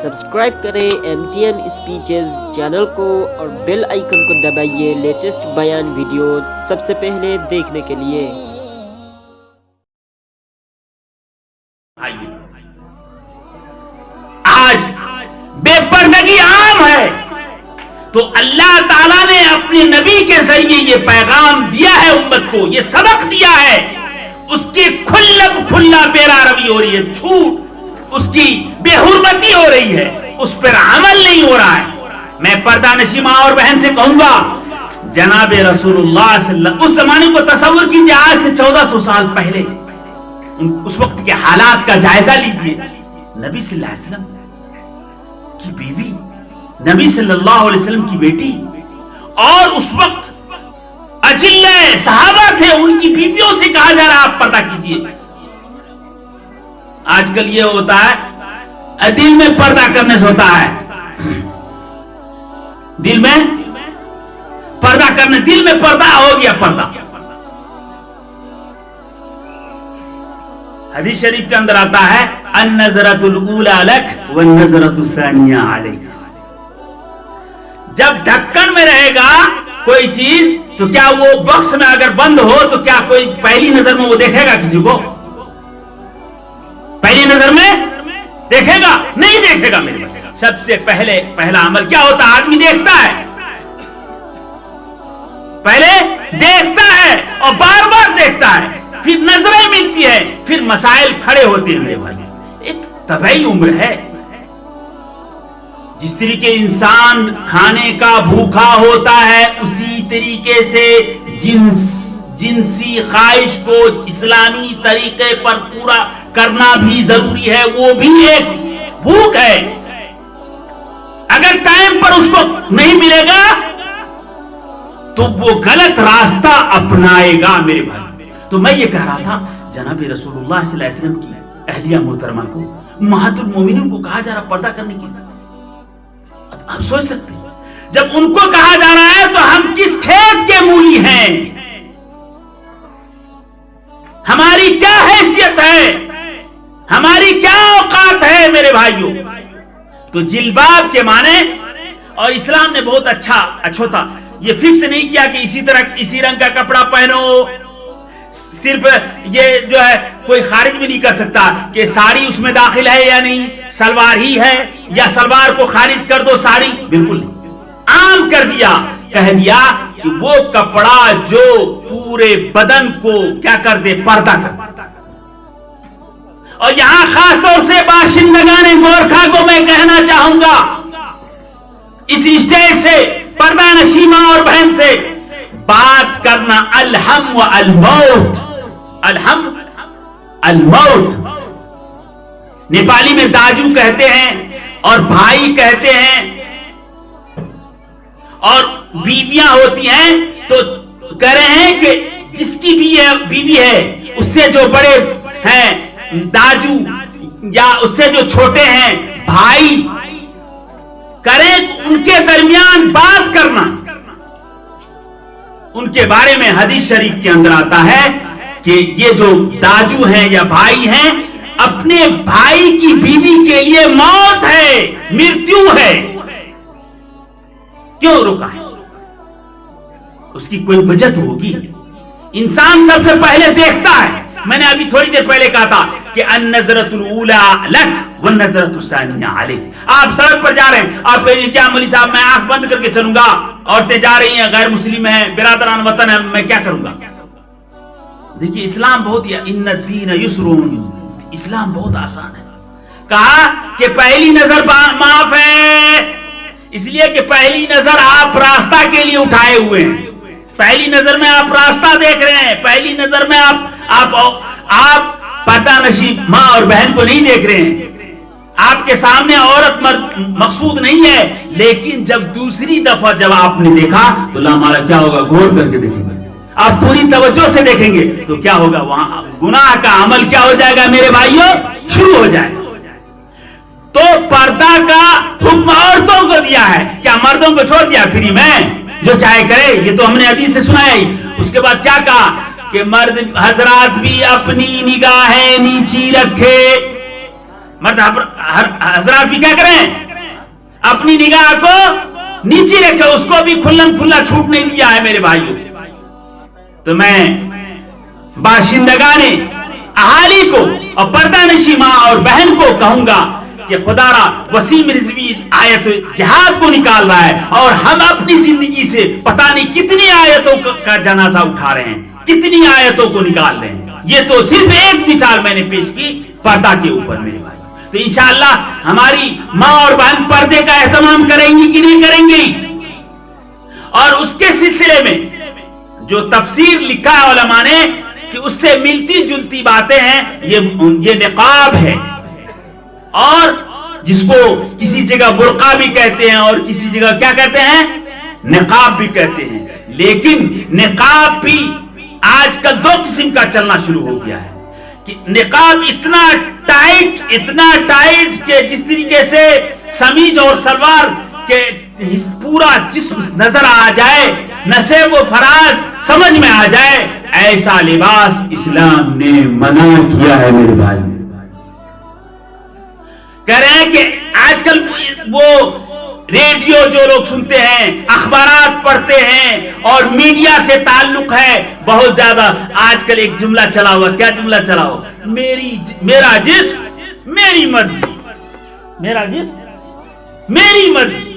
Subscribe کریں MTM speeches channel کو اور بیل آئیکن کو دبائیے لیٹسٹ بیان ویڈیو سب سے پہلے دیکھنے کے لیے۔ آج بے پردگی عام ہے تو اللہ تعالیٰ نے اپنے نبی کے ذریعے یہ پیغام دیا ہے، امت کو یہ سبق دیا ہے، اس کی کھلا پیرا روی ہو رہی ہے، جھوٹ اس کی بے حرمتی ہو رہی ہے، اس پر عمل نہیں ہو رہا ہے۔ میں پردہ نشی ماں اور بہن سے کہوں گا، جناب رسول اللہ صلی اللہ علیہ وسلم اس زمانے کو تصور کیجئے، آج سے 1400 سال پہلے اس وقت کے حالات کا جائزہ لیجئے۔ نبی صلی اللہ علیہ وسلم کی بیوی، نبی صلی اللہ علیہ وسلم کی بیٹی، اور اس وقت اجلے صحابہ تھے، ان کی بیویوں سے کہا جا رہا آپ پردہ کیجئے۔ آج کل یہ ہوتا ہے دل میں پردہ کرنے سے ہوتا ہے، دل میں پردہ کرنے، دل میں پردہ ہو گیا پردہ۔ حدیث شریف کے اندر آتا ہے النظرۃ الاولی لک والنظرۃ الثانیہ علیک۔ جب ڈھکن میں رہے گا کوئی چیز تو کیا وہ باکس میں اگر بند ہو تو کیا کوئی پہلی نظر میں وہ دیکھے گا کسی کو؟ پہلی نظر میں دیکھے گا؟ نہیں دیکھے گا میرے بھائی۔ سب سے پہلا عمل کیا ہوتا ہے؟ آدمی دیکھتا ہے، پہلے دیکھتا ہے اور بار بار دیکھتا ہے، پھر نظریں ملتی ہے، پھر مسائل کھڑے ہوتے ہیں میرے بھائی۔ ایک طبعی عمر ہے، جس طریقے انسان کھانے کا بھوکا ہوتا ہے اسی طریقے سے جنسی خواہش کو اسلامی طریقے پر پورا کرنا بھی ضروری ہے، وہ بھی ایک بھوک ہے۔ اگر ٹائم پر اس کو نہیں ملے گا تو وہ غلط راستہ اپنائے گا میرے بھائی۔ تو میں یہ کہہ رہا تھا، جناب رسول اللہ صلی اللہ علیہ وسلم کی اہلیہ محترمہ کو، امہات المومنین کو کہا جا رہا پردہ کرنے کے لیے۔ اب آپ سوچ سکتے ہیں جب ان کو کہا جا رہا ہے تو ہم کس کھیت کے مولی ہیں، ہماری کیا حیثیت ہے، ہماری کیا اوقات ہے میرے بھائیوں۔ تو جلباب کے معنی، اور اسلام نے بہت اچھا تھا، یہ فکس نہیں کیا کہ اسی رنگ کا کپڑا پہنو، صرف یہ جو ہے کوئی خارج بھی نہیں کر سکتا کہ ساڑی اس میں داخل ہے یا نہیں، سلوار ہی ہے یا سلوار کو خارج کر دو ساڑی، بالکل نہیں، عام کر دیا، کہہ دیا کہ وہ کپڑا جو پورے بدن کو کیا کر دے، پردہ کر دے۔ اور یہاں خاص طور سے باشندگان گورکھا کو میں کہنا چاہوں گا، اس اسٹیج سے پردہ نشی ماں اور بہن سے بات کرنا، الہم و الموت، الہم الموت، نیپالی میں داجو کہتے ہیں اور بھائی کہتے ہیں، اور بیویاں ہوتی ہیں تو کہہ رہے ہیں کہ جس کی بھی بیوی ہے اس سے جو بڑے ہیں داجو، یا اس سے جو چھوٹے ہیں بھائی، کریں ان کے درمیان بات کرنا۔ ان کے بارے میں حدیث شریف کے اندر آتا ہے کہ یہ جو داجو ہیں یا بھائی ہیں، اپنے بھائی کی بیوی کے لیے موت ہے، مرتیو ہے۔ کیوں رکا ہے؟ اس کی کوئی وجہ تو ہوگی۔ انسان سب سے پہلے دیکھتا ہے، میں نے ابھی تھوڑی دیر پہلے کہا تھا کہ النظرۃ الاولی لک والنظرۃ الثانیہ علیک۔ آپ سڑک پر جا رہے ہیں، آپ کہیں کیا مولوی صاحب میں آنکھ بند کر کے چلوں گا، عورتیں جا رہی ہیں، غیر مسلم ہیں، برادران وطن ہیں، میں کیا کروں گا؟ دیکھیے اسلام بہت ان الدین یسر، اسلام بہت آسان ہے۔ کہا کہ پہلی نظر معاف ہے، اس لیے کہ پہلی نظر آپ راستہ کے لیے اٹھائے ہوئے ہیں، پہلی نظر میں آپ راستہ دیکھ رہے ہیں، پہلی نظر میں آپ پردہ نشی ماں اور بہن کو نہیں دیکھ رہے ہیں، آپ کے سامنے عورت مقصود نہیں ہے، لیکن جب دوسری دفعہ جب آپ نے دیکھا تو لا ہمارا کیا ہوگا، غور کر کے دیکھیں گے، آپ پوری توجہ سے دیکھیں گے تو کیا ہوگا، وہاں گناہ کا عمل کیا ہو جائے گا میرے بھائیوں، شروع ہو جائے گا۔ تو پردہ کا حکم عورتوں کو دیا ہے، کیا مردوں کو چھوڑ دیا فری میں جو چاہے کرے؟ یہ تو ہم نے حدیث سے سنا ہے۔ اس کے بعد کیا کہا کہ مرد حضرات بھی اپنی نگاہیں نیچی رکھے، مرد حضرات بھی کیا کریں؟ اپنی نگاہ کو نیچے رکھے، اس کو بھی کھلم کھلا چھوٹ نہیں دیا ہے میرے بھائیوں. تو میں باشندگان اہالی کو اور پردہ نشی ماں اور بہن کو کہوں گا کہ خدا را وسیم رضوی آیت جہاد کو نکال رہا ہے، اور ہم اپنی زندگی سے پتہ نہیں کتنی آیتوں کا جنازہ اٹھا رہے ہیں، کتنی آیتوں کو نکال رہے ہیں. یہ تو صرف ایک مثال میں نے پیش کی پردہ کے اوپر میرے بھائی. تو انشاءاللہ ہماری ماں اور بہن پردے کا اہتمام کریں گی کہ نہیں کریں گی؟ اور اس کے سلسلے میں جو تفسیر لکھا ہے علماء نے کہ اس سے ملتی جلتی باتیں ہیں، یہ نقاب ہے، اور جس کو کسی جگہ برقع بھی کہتے ہیں اور کسی جگہ کیا کہتے ہیں؟ نقاب بھی کہتے ہیں. لیکن نقاب بھی آج کل دو قسم کا چلنا شروع ہو گیا ہے کہ نقاب اتنا ٹائٹ کہ جس طریقے سے سمیج اور سلوار کے پورا جسم نظر آ جائے، نصیب و فراز سمجھ میں آ جائے، ایسا لباس اسلام نے منع کیا ہے میرے بھائی. کہہ رہے ہیں کہ آج کل وہ ریڈیو جو لوگ سنتے ہیں، اخبارات پڑھتے ہیں اور میڈیا سے تعلق ہے بہت زیادہ. آج کل ایک جملہ چلا ہوا، کیا جملہ چلا ہوا؟ میرا جسم میری مرضی، میرا جسم میری مرضی،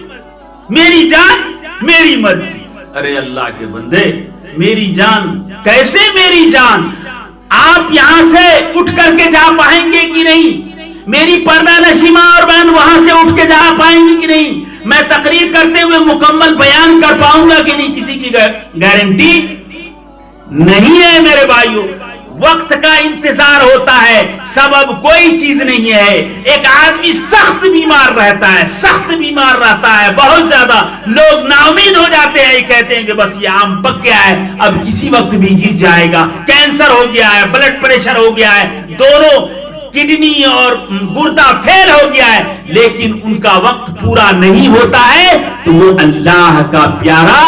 میری جان میری مرضی. ارے اللہ کے بندے، میری جان کیسے میری جان؟ آپ یہاں سے اٹھ کر کے جا پائیں گے کہ نہیں؟ میری پردہ نشی ماں اور بہن وہاں سے اٹھ کے جا پائیں گی کہ نہیں؟ میں تقریر کرتے ہوئے مکمل بیان کر پاؤں گا کہ نہیں؟ کسی کی گارنٹی نہیں ہے میرے بھائیوں. وقت کا انتظار ہوتا ہے، سبب کوئی چیز نہیں ہے. ایک آدمی سخت بیمار رہتا ہے بہت زیادہ، لوگ ناامید ہو جاتے ہیں، کہتے ہیں کہ بس یہ آم پک گیا ہے، اب کسی وقت بھی گر جائے گا. کینسر ہو گیا ہے، بلڈ پریشر ہو گیا ہے، دونوں کڈنی اور گردہ فیل ہو گیا ہے، لیکن ان کا وقت پورا نہیں ہوتا ہے تو وہ اللہ کا پیارا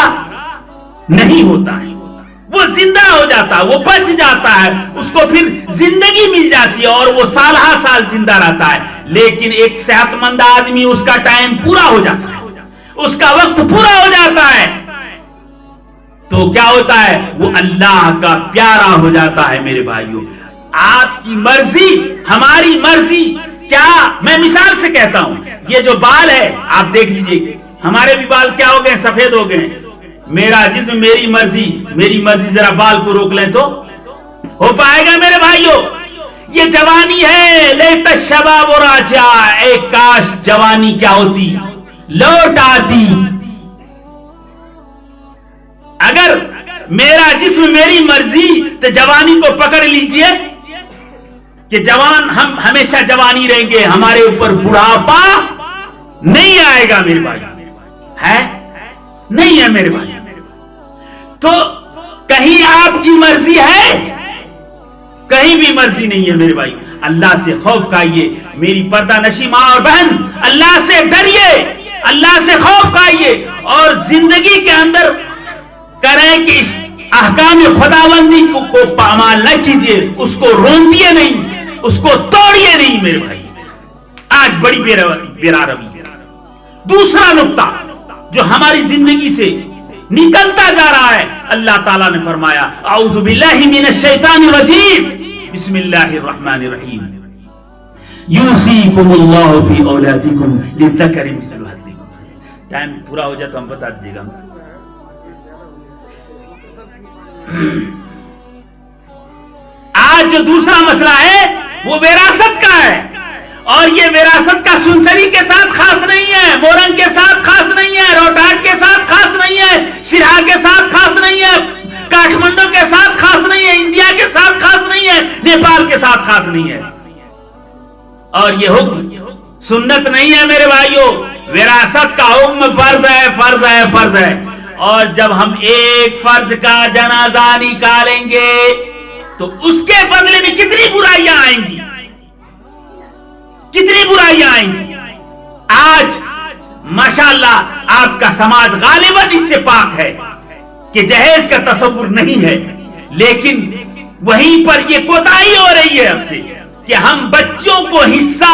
نہیں ہوتا ہے. وہ زندہ ہو جاتا ہے، وہ بچ جاتا ہے، اس کو پھر زندگی مل جاتی ہے اور وہ سالہ سال زندہ رہتا ہے. لیکن ایک صحت مند آدمی، اس کا ٹائم پورا ہو جاتا ہے، اس کا وقت پورا ہو جاتا ہے تو کیا ہوتا ہے؟ وہ اللہ کا پیارا ہو جاتا ہے میرے بھائیوں. آپ کی مرضی ہماری مرضی کیا؟ میں مثال سے کہتا ہوں، یہ جو بال ہے آپ دیکھ لیجئے، ہمارے بھی بال کیا ہو گئے؟ سفید ہو گئے. میرا جسم میری مرضی، ذرا بال کو روک لیں تو ہو پائے گا میرے بھائیوں؟ یہ جوانی ہے، لیت الشباب راجع، ایک کاش جوانی کیا ہوتی، لوٹ آتی. اگر میرا جسم میری مرضی تو جوانی کو پکڑ لیجئے کہ جوان ہم ہمیشہ جوانی رہیں گے، ہمارے اوپر بڑھاپا نہیں آئے گا میرے بھائی. ہے نہیں ہے میرے بھائی. تو کہیں آپ کی مرضی ہے؟ کہیں بھی مرضی نہیں ہے میرے بھائی. اللہ سے خوف کھائیے میری پردہ نشی ماں اور بہن، اللہ سے ڈریے، اللہ سے خوف کھائیے اور زندگی کے اندر کریں کہ اس احکام خداوندی کو پامال نہ کیجئے، اس کو روندیے نہیں، اس کو توڑیے نہیں میرے بھائی. آج بڑی بے روی ہے. دوسرا نقطہ جو ہماری زندگی سے نکلتا جا رہا ہے، اللہ تعالیٰ نے فرمایا اعوذ باللہ من الشیطان الرجیم بسم اللہ الرحمن الرحیم یوصیکم اللہ فی اولادکم للذکر مثل حظ الانثیین. ٹائم پورا ہو جائے تو ہم بتا دیجیے گا. آج جو دوسرا مسئلہ ہے وہ وراثت کا ہے، اور یہ وراثت کا سنسری کے ساتھ خاص نہیں ہے، مورنگ کے ساتھ خاص نہیں ہے، روہٹاٹ کے ساتھ خاص نہیں ہے، سرہا کے ساتھ خاص نہیں ہے، کاٹھمنڈو کے ساتھ خاص نہیں ہے، انڈیا کے ساتھ خاص نہیں ہے، نیپال کے ساتھ خاص نہیں ہے. اور یہ حکم سنت نہیں ہے میرے بھائیوں، وراثت کا حکم فرض ہے، فرض ہے، فرض ہے. اور جب ہم ایک فرض کا جنازہ نکالیں گے تو اس کے بدلے میں کتنی برائیاں آئیں گی، کتنی برائیاں آئیں گی. آج ماشاءاللہ آپ کا سماج غالباً اس سے پاک ہے کہ جہیز کا تصور نہیں ہے، لیکن وہیں پر یہ کوتاہی ہو رہی ہے اب سے کہ ہم بچوں کو حصہ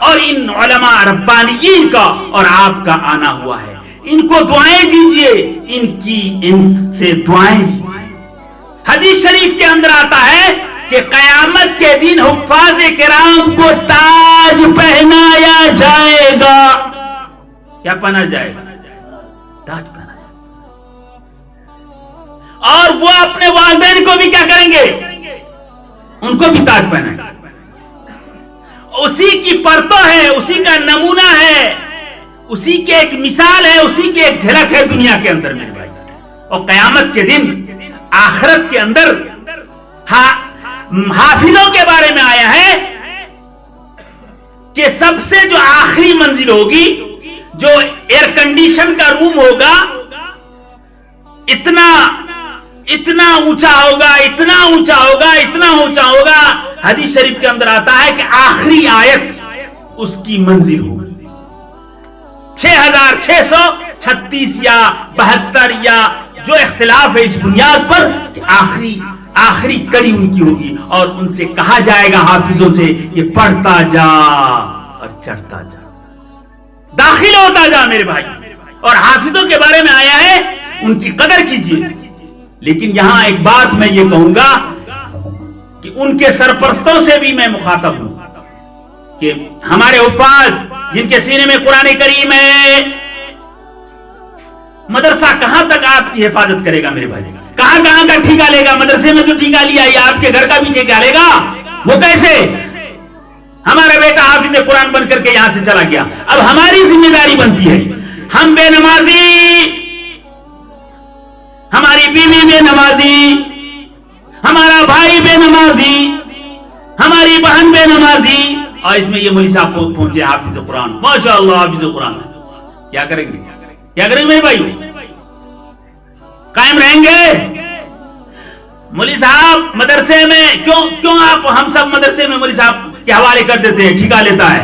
اور ان علماء ربانیین کا اور آپ کا آنا ہوا ہے. ان کو دعائیں دیجئے, ان سے دعائیں لیجئے. حدیث شریف کے اندر آتا ہے کہ قیامت کے دن حفاظ کرام کو تاج پہنایا جائے گا. کیا پہنا جائے گا؟ تاج پہنا جائے گا. اور وہ اپنے والدین کو بھی کیا کریں گے؟ ان کو بھی تاج پہنائیں گے. اسی کی پرتو ہے, اسی کا نمونہ ہے, اسی کی ایک مثال ہے, اسی کی ایک جھلک ہے دنیا کے اندر میرے بھائی. اور قیامت کے دن آخرت کے اندر حافظوں کے بارے میں آیا ہے کہ سب سے جو آخری منزل ہوگی, جو ایئر کنڈیشن کا روم ہوگا, اتنا اونچا ہوگا, اتنا اونچا ہوگا, اتنا اونچا ہوگا. حدیث شریف کے اندر آتا ہے کہ آخری آیت اس کی منزل ہوگی 6636 یا 72 یا جو اختلاف ہے اس بنیاد پر کہ آخری کڑی ان کی ہوگی. اور ان سے کہا جائے گا حافظوں سے کہ پڑھتا جا اور چڑھتا جا, داخل ہوتا جا میرے بھائی. اور حافظوں کے بارے میں آیا ہے ان کی قدر کیجیے. لیکن یہاں ایک بات میں یہ کہوں گا کہ ان کے سرپرستوں سے بھی میں مخاطب ہوں کہ ہمارے حفاظ جن کے سینے میں قرآن کریم ہے, مدرسہ کہاں تک آپ کی حفاظت کرے گا میرے بھائی؟ کہاں کا ٹھیکہ لے گا؟ مدرسے میں جو ٹھیکہ لیا یہ آپ کے گھر کا بھی ٹھیکہ لے گا؟ وہ کیسے؟ ہمارا بیٹا حافظ قرآن بن کر کے یہاں سے چلا گیا, اب ہماری ذمہ داری بنتی ہے. ہم بے نمازی, ہماری بیوی بے نمازی, ہمارا بھائی بے نمازی, ہماری بہن بے نمازی, اور اس میں یہ مولوی صاحب پہنچے حافظ قرآن, ماشاء اللہ حافظ قرآن. کیا کریں گے؟ کیا کریں گے میرے بھائی؟ قائم رہیں گے؟ مولوی صاحب مدرسے میں کیوں آپ ہم سب مدرسے میں مولوی صاحب کے حوالے کر دیتے ہیں, ٹھیکہ لیتا ہے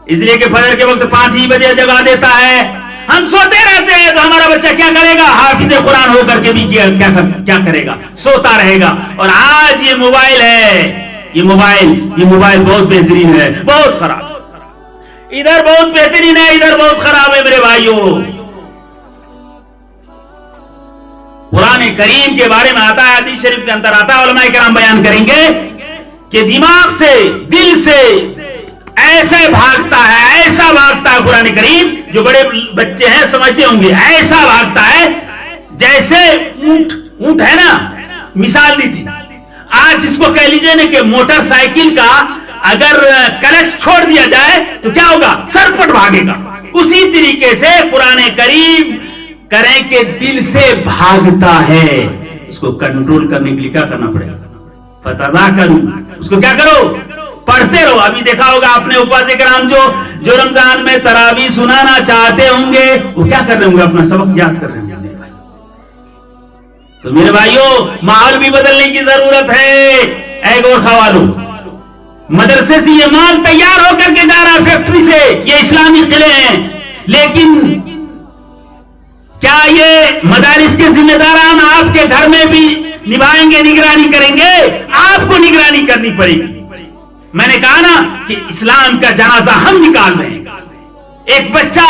اس لیے کہ فجر کے وقت 5 ہی بجے جگا دیتا ہے. ہم سوتے رہتے ہیں تو ہمارا بچہ کیا کرے گا؟ حافظ قرآن ہو کر کے بھی کیا کرے گا؟ سوتا رہے گا. اور آج یہ موبائل ہے, یہ موبائل بہت بہترین ہے, بہت خراب. ادھر بہت بہترین ہے, ادھر بہت خراب ہے میرے بھائیوں. قرآن کریم کے بارے میں آتا ہے, حدیث شریف کے اندر آتا ہے, علماء کرام بیان کریں گے کہ دماغ سے, دل سے ایسا بھاگتا ہے قرآن کریم, جو بڑے بچے ہیں سمجھتے ہوں گے, ایسا بھاگتا ہے جیسے اونٹ ہے نا. مثال دی تھی آج جس کو کہہ لیجئے نا کہ موٹر سائیکل کا اگر کلچ چھوڑ دیا جائے تو کیا ہوگا؟ سرپٹ بھاگے گا. اسی طریقے سے قرآن کریم کریں کہ دل سے بھاگتا ہے. اس کو کنٹرول کرنے کے لیے کیا کرنا پڑے گا؟ فتذاکروا, اس کو کیا کرو؟ پڑھتے رہو. ابھی دیکھا ہوگا اپنے حفاظ کرام جو رمضان میں تراویح سنانا چاہتے ہوں گے, وہ کیا کر رہے ہوں گے؟ اپنا سبق یاد کر رہے ہوں گے. تو میرے بھائیوں ماحول بھی بدلنے کی ضرورت ہے. ایک اور خوالو, مدرسے سے یہ مال تیار ہو کر کے جا رہا ہے فیکٹری سے, یہ اسلامی قلعے ہیں, لیکن کیا یہ مدارس کے ذمہ داران آپ کے گھر میں بھی نبھائیں گے, نگرانی کریں گے؟ آپ کو نگرانی کرنی پڑے گی. میں نے کہا نا کہ اسلام کا جنازہ ہم نکال رہے ہیں. ایک بچہ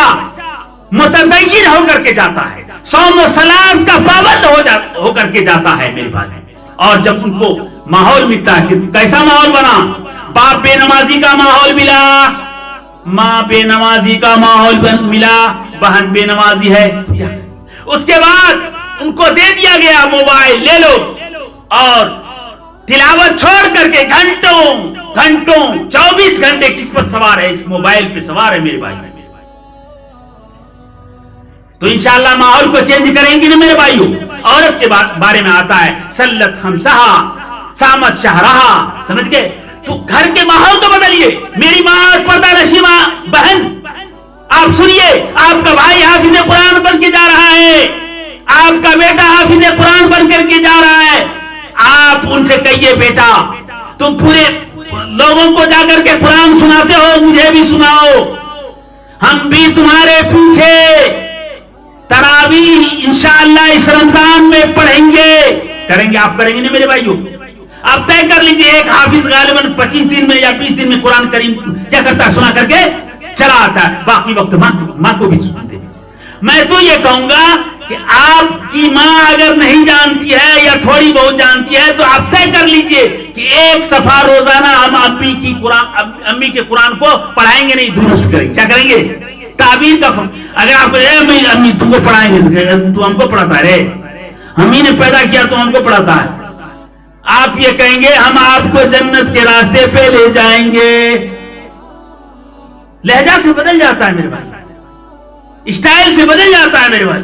متدین ہو کر کے جاتا ہے, صوم و صلات کا پابند ہو کر کے جاتا ہے میرے بھائی. اور جب ان کو ماحول ملتا ہے, کہ کیسا ماحول بنا؟ باپ بے نمازی کا ماحول ملا, ماں بے نمازی کا ماحول ملا, بہن بے نمازی ہے, اس کے بعد ان کو دے دیا گیا موبائل, لے لو, اور تلاوت چھوڑ کر کے گھنٹوں 24 گھنٹے کس پر سوار ہے؟ اس موبائل پہ سوار ہے میرے بھائی. تو انشاءاللہ ماحول کو چینج کریں گے نا میرے بھائیوں. عورت کے بارے میں آتا ہے سلت خمسہا سامت شہرہا, سمجھ گئے؟ تو گھر کے ماحول کو بدلیے. میری ماں پردہ نشی ماں بہن, آپ سنیے, آپ کا بھائی حافظ قرآن بن کے جا رہا ہے, آپ کا بیٹا حافظ قرآن بن کر کے جا رہا ہے. آپ ان سے کہیے بیٹا تم پورے لوگوں کو جا کر کے قرآن سناتے ہو, مجھے بھی سناؤ, ہم بھی تمہارے پیچھے تراویح انشاءاللہ اس رمضان میں پڑھیں گے. کریں گے؟ آپ کریں گے نا میرے بھائیوں؟ آپ طے کر لیجئے ایک حافظ غالباً 25 دن میں یا 20 دن میں قرآن کریم کیا کرتا ہے, سنا کر کے چلا آتا ہے, باقی وقت ماں کو بھی سنتے. میں تو یہ کہوں گا کہ آپ کی ماں اگر نہیں جانتی ہے یا تھوڑی بہت جانتی ہے تو آپ طے کر لیجئے کہ ایک صفحہ روزانہ ہم امی کے قرآن کو پڑھائیں گے, نہیں درست کریں گے. کیا کریں گے؟ تعبیر کا اگر آپ کو امی تم کو پڑھائیں گے تو ہم کو پڑھاتا ہے, ہم ہی نے پیدا کیا تو ہم کو پڑھاتا ہے. آپ یہ کہیں گے ہم آپ کو جنت کے راستے پہ لے جائیں گے. لہجہ سے بدل جاتا ہے میرے بھائی, اسٹائل سے بدل جاتا ہے میرے بھائی,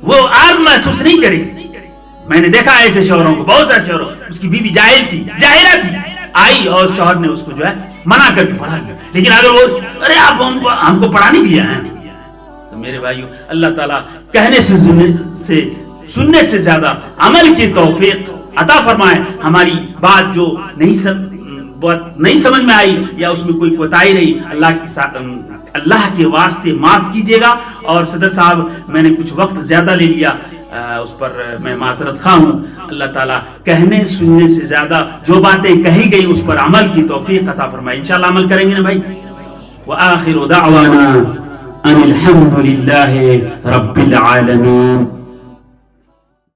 وہ عار محسوس نہیں کرے گی. میں نے دیکھا ایسے شوہروں کو, بہت سارے شوہروں, اس کی بیوی جاہل تھی, جاہلہ تھی, آئی اور شوہر نے اس کو جو ہے منع کر کے پڑھا لیا. لیکن اگر وہ ارے آپ ہم کو پڑھانے کے لیے آئے ہیں, تو میرے بھائیو اللہ تعالیٰ کہنے سے سننے سے زیادہ عمل کی توفیق عطا فرمائے. ہماری بات جو نہیں سمجھ میں آئی یا اس میں کوئی کوتاہی رہی, اللہ کے واسطے معاف کیجیے گا. اور صدر صاحب میں نے کچھ وقت زیادہ لے لیا, اس پر میں معذرت خواہ ہوں. اللہ تعالیٰ کہنے سننے سے زیادہ جو باتیں کہی گئی اس پر عمل کی توفیق عطا فرمائے. انشاءاللہ عمل کریں گے نا بھائی. وآخر دعوانا ان الحمد للہ رب العالمین.